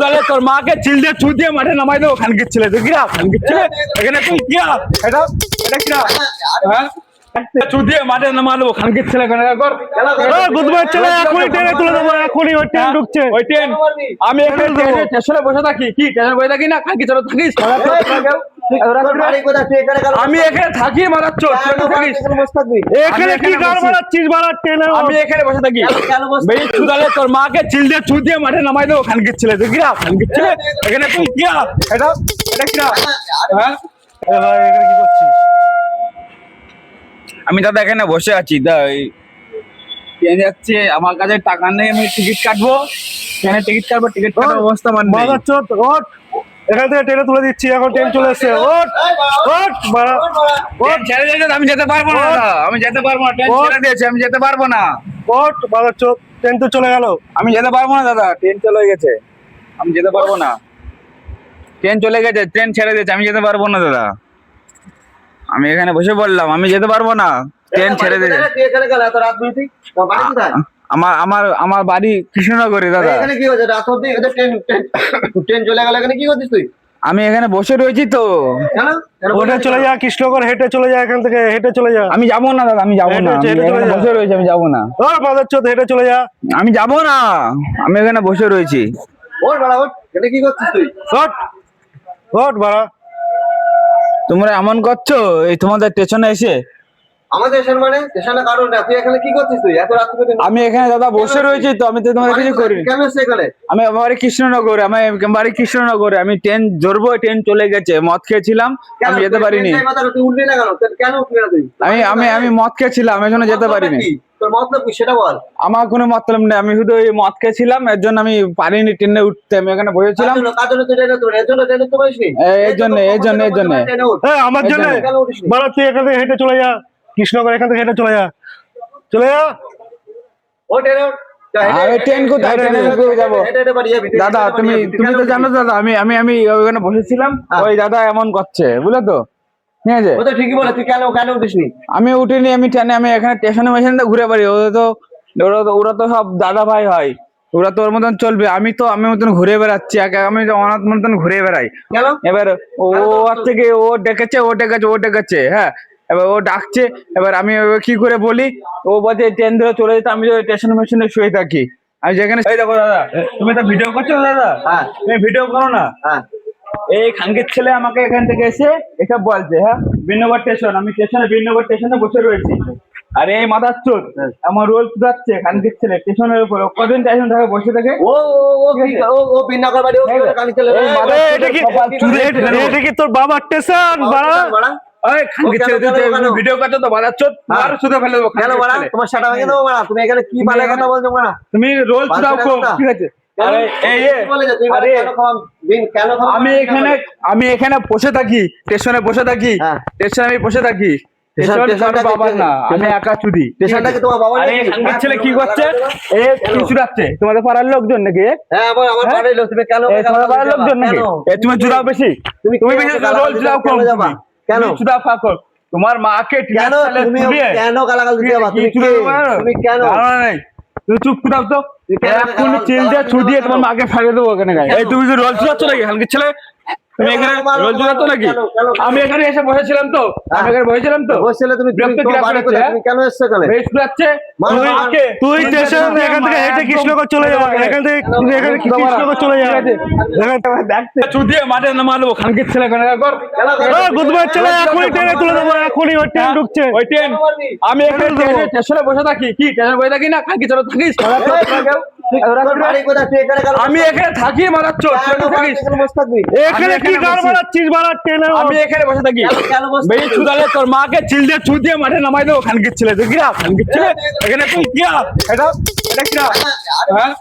তাহলে তোর মাকে চিল দিয়ে চু দিয়ে মাঠে নামাই দেবো খানকির ছেলে। তুই কিরা খানকির ছেলে? এখানে তুই কিরা? এটা এটা কিরা? হ্যাঁ চু দিয়ে মাঠে নামা দেবো খানকির ছেলে। বুধবার ছেলে এখনই ট্রেনে তুলে দেবো, এখনই ওই ট্রেন ঢুকছে। ওই ট্রেন আমি এখানে স্টেশনে বসে থাকি। কি স্টেশনে বসে থাকি না? খানকি ছেলে থাকিস? আমি এখানে থাকি মারাচ্ছ, এখানে কি গান বাড়াচ্ছিস বাড়া ট্রেনে? আমি এখানে বসে থাকি। তাহলে তোর মাকে চিল দিয়ে চু দিয়ে মাঠে নামাই দেবো খানকির ছেলে। তুই কিরা খানকির ছেলে? এখানে তুই কিরা? এটা এটা কিরা? হ্যাঁ এখানে কি করছিস? আমি দাদা এখানে বসে আছি। ট্রেন যাচ্ছে, আমার কাছে টাকা নেই, আমি টিকিট কাটবো। ট্রেনে টিকিট কাটবো, টিকিট কাটার অবস্থা মানে ওঠ, এখান থেকে ট্রেনে তুলে দিচ্ছি, এখন ট্রেন চলে এসছে। ওঠ ওঠ বাড়া, ট্রেন ছেড়ে দিয়েছে, আমি যেতে পারবো না দাদা, আমি যেতে পারবো না। ট্রেন ছেড়ে দিয়েছে, আমি যেতে পারবো না। ওঠ বাড়া, ট্রেন তো চলে গেল। আমি যেতে পারবো না দাদা, ট্রেন চলে গেছে, আমি যেতে পারবো না। ট্রেন চলে গেছে, ট্রেন ছেড়ে দিয়েছে, আমি যেতে পারবো না দাদা। আমি এখানে বসে বললাম আমি যেতে পারবো না, ট্রেন ছেড়ে দিয়েছে। আমার আমার আমার বাড়ি কৃষ্ণনগরে দাদা। এখানে কি হচ্ছে? রাত অবধি ট্রেন চলে গেল, এখানে কি করছিস তুই? আমি এখানে বসে রয়েছি তো। কেন? ওঠে চলে যা, কৃষ্ণগর হেঁটে চলে যা, এখান থেকে হেঁটে চলে যা। আমি যাবো না দাদা, আমি যাবো না, আমি এখানে বসে রয়েছি, আমি যাবো না। ও বাজার চোদ, হেঁটে চলে যা। আমি যাবো না, আমি এখানে বসে রয়েছি। ওঠ বাড়া, ওঠ। এটা কি করছিস তুই? ওঠ ওঠ বাড়া। তোমরা এমন করছো এই তোমাদের স্টেশনে এসে? আমাদের স্টেশন মানে স্টেশনে কারণ না, তুই এখানে কি করছিস তুই এত রাত করে? আমি এখানে দাদা বসে রয়েছি তো, আমি তো তোমাদের কিছু করিনি। কেন এসছিস এখানে? আমি আমার বাড়ি কৃষ্ণনগরে, আমি বাড়ি কৃষ্ণনগরে। আমি ট্রেন ধরবো, ট্রেন চলে গেছে, মদ খেয়েছিলাম, কেন আমি যেতে তুই পারিনি। ট্রেনের মাথায় তুই উঠলি না কেন? কেন উঠলি না তুই? আমি মদ খেয়েছিলাম, এই জন্য যেতে পারিনি। তোর মতলব কি সেটা বল। আমার কোনো মতলব নেই, আমি শুধু ওই মদ খেয়েছিলাম, এর জন্য আমি পারিনি ট্রেনে উঠতে। আমি এখানে বসেছিলাম কার জন্য তুই ট্রেনে উঠলি? এর জন্য ট্রেনে উঠতে পারিসনি? এর জন্য ট্রেনে উঠ। আমার জন্য কেন উঠিসনি? বাড়া, তুই এখান থেকে হেঁটে চলে যা, কৃষ্ণগর এখান থেকে হেঁটে চলে যা, চলে যা। ও ট্রেনে উঠ। আরে ট্রেন কোথায়? ট্রেনে যাবো দাদা? তুমি তো জানো দাদা, আমি আমি আমি ওখানে বসেছিলাম, ওই দাদা এমন করছে, বুঝলে তো? ঠিক আছে, ও তো ঠিকই বলে, তুই কেন উঠিসনি? আমি উঠিনি, আমি ট্রেনে, আমি এখানে স্টেশনে মেশিনে ঘুরে বেড়ি। ওরা তো সব দাদা ভাই হয়, ওরা তো ওর মতন চলবে। আমি তো আমি মতন ঘুরে বেড়াচ্ছি, আমি তো অনাথ মতন ঘুরে বেড়াই। কেন? এবার ও ওর থেকে ও ডেকেছে, হ্যাঁ, এবার ও ডাকছে, এবার আমি কি করে বলি? ও বলছে ট্রেন ধরে চলে যেতে, আমি স্টেশন মেশিনে শুয়ে থাকি। আমি যেখানে, এই দেখো দাদা, তুমি তো ভিডিও করছো দাদা? হ্যাঁ। তুমি ভিডিও করো না? হ্যাঁ। এই খানকের ছেলে আমাকে এখান থেকে এসে এসব বলছে, হ্যাঁ, বিনগর স্টেশন, আমি বিনগর স্টেশনে বসে রয়েছি, আরে এই মাথার চোদ আমার রোল যাচ্ছে খানকের ছেলে স্টেশনের উপর। কদিন স্টেশন থাকে বসে থাকে? ও বিনাকর বাড়ি, ও কানি চলে। এটা কি তোর বাবার স্টেশন বাড়া? ভিডিও করছো তো বাজার চোদ, আর শুধু ফেলে দেবো। কেন বাড়া? তোমার সেটা ভেঙে দেবো বাড়া। তুমি এখানে কি বালে কথা বলছো বাড়া? তুমি রোল দাও, ঠিক আছে? আরে আমি এখানে বসে থাকি, স্টেশনে বসে থাকি, স্টেশনে আমি বসে থাকি। বাবার না, আমি একা চুদি। ছেলে কি করছে? কি চুরাচ্ছে? তোমাদের পাড়ার লোকজন নাকি? হ্যাঁ, আমার পাড়ার লোক। তুমি কেন পাড়ার লোকজন নাকি? তুমি চুরাও বেশি, তুমি বেশি রোল চুরাও কম। কেন চুরাও ফাঁকর? তোমার মাকে কেন গালাগাল দিতে যাবা? তুমি কেন? তুমি চুপ করে তো, এখন চেন দিয়ে ছু দিয়ে তোমার মাকে ফেলে দেবো এখানে। এই তুমি যে রোল চুরাচ্ছ নাকি হালকির ছেলে? তুমি এখানে রোল চুরাচ্ছ নাকি? আমি এখানে এসে বসেছিলাম তো, আমি এখানে বসেছিলাম তো। বসেছিলে তুমি কেন এসছো এখানে? তুই স্টেশন এখান থেকে হেঁটে কৃষ্ণগর চলে যা, এখান থেকে এখানে কৃষ্ণগর চলে যা। চু দিয়ে মাঠে নামা দেবো খানকির ছেলে। বুধবার ছেলে এখনই ট্রেনে তুলে দেবো, এখনই ওই ট্রেন ঢুকছে। ওই ট্রেন আমি এখানে স্টেশনে বসে থাকি। কি স্টেশনে বসে থাকি না? খানকি ছেলে থাকিস? আমি এখানে থাকি মারাচ্ছ, এখানে কি গান বাড়াচ্ছিস বাড়া ট্রেনে? আমি এখানে বসে থাকি। তাহলে তোর মাকে চিল দিয়ে চু দিয়ে মাঠে নামাই দেবো খানকির ছেলে। তুই কিরা খানকির ছেলে? এখানে তুই কিরা? এটা এটা কিরা? হ্যাঁ